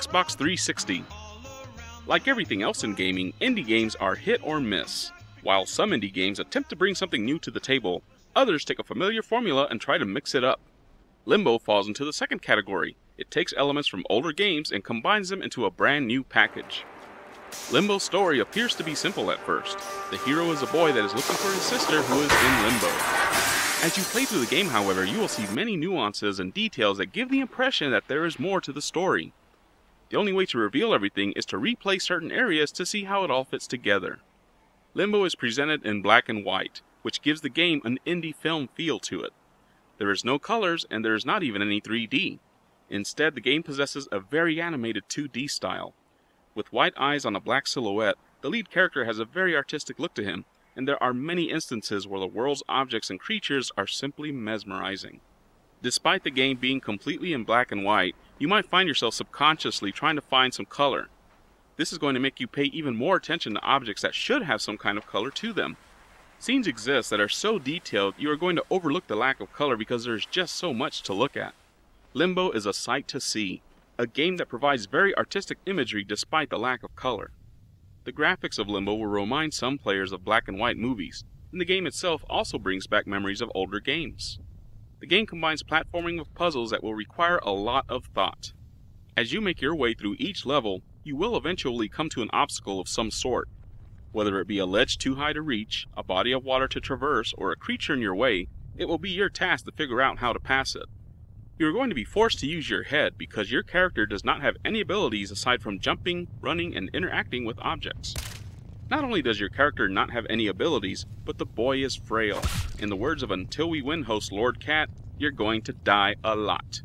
Xbox 360. Like everything else in gaming, indie games are hit or miss. While some indie games attempt to bring something new to the table, others take a familiar formula and try to mix it up. Limbo falls into the second category. It takes elements from older games and combines them into a brand new package. Limbo's story appears to be simple at first. The hero is a boy that is looking for his sister who is in limbo. As you play through the game, however, you will see many nuances and details that give the impression that there is more to the story. The only way to reveal everything is to replay certain areas to see how it all fits together. Limbo is presented in black and white, which gives the game an indie film feel to it. There is no colors and there is not even any 3D. Instead, the game possesses a very animated 2D style. With white eyes on a black silhouette, the lead character has a very artistic look to him, and there are many instances where the world's objects and creatures are simply mesmerizing. Despite the game being completely in black and white, you might find yourself subconsciously trying to find some color. This is going to make you pay even more attention to objects that should have some kind of color to them. Scenes exist that are so detailed you are going to overlook the lack of color because there is just so much to look at. Limbo is a sight to see, a game that provides very artistic imagery despite the lack of color. The graphics of Limbo will remind some players of black and white movies, and the game itself also brings back memories of older games. The game combines platforming with puzzles that will require a lot of thought. As you make your way through each level, you will eventually come to an obstacle of some sort. Whether it be a ledge too high to reach, a body of water to traverse, or a creature in your way, it will be your task to figure out how to pass it. You are going to be forced to use your head because your character does not have any abilities aside from jumping, running, and interacting with objects. Not only does your character not have any abilities, but the boy is frail. In the words of Until We Win host Lord Cat, you're going to die a lot.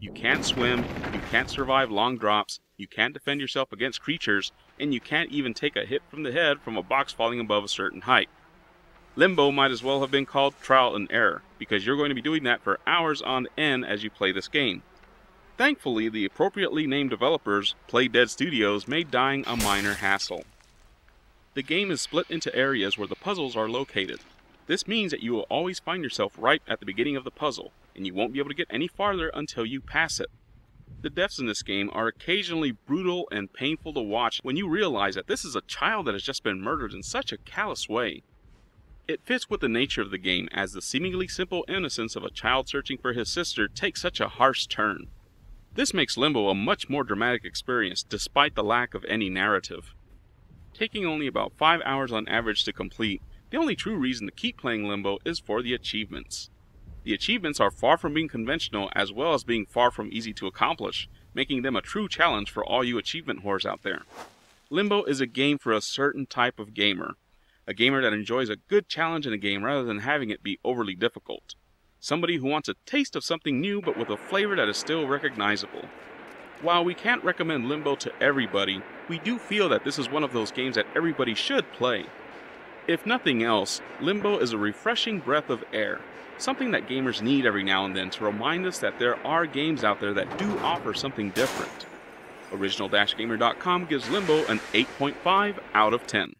You can't swim, you can't survive long drops, you can't defend yourself against creatures, and you can't even take a hit from the head from a box falling above a certain height. Limbo might as well have been called Trial and Error, because you're going to be doing that for hours on end as you play this game. Thankfully, the appropriately named developers, Play Dead Studios, made dying a minor hassle. The game is split into areas where the puzzles are located. This means that you will always find yourself right at the beginning of the puzzle, and you won't be able to get any farther until you pass it. The deaths in this game are occasionally brutal and painful to watch when you realize that this is a child that has just been murdered in such a callous way. It fits with the nature of the game as the seemingly simple innocence of a child searching for his sister takes such a harsh turn. This makes Limbo a much more dramatic experience despite the lack of any narrative. Taking only about 5 hours on average to complete, the only true reason to keep playing Limbo is for the achievements. The achievements are far from being conventional as well as being far from easy to accomplish, making them a true challenge for all you achievement whores out there. Limbo is a game for a certain type of gamer. A gamer that enjoys a good challenge in a game rather than having it be overly difficult. Somebody who wants a taste of something new but with a flavor that is still recognizable. While we can't recommend Limbo to everybody, we do feel that this is one of those games that everybody should play. If nothing else, Limbo is a refreshing breath of air, something that gamers need every now and then to remind us that there are games out there that do offer something different. Original-Gamer.com gives Limbo an 8.5 out of 10.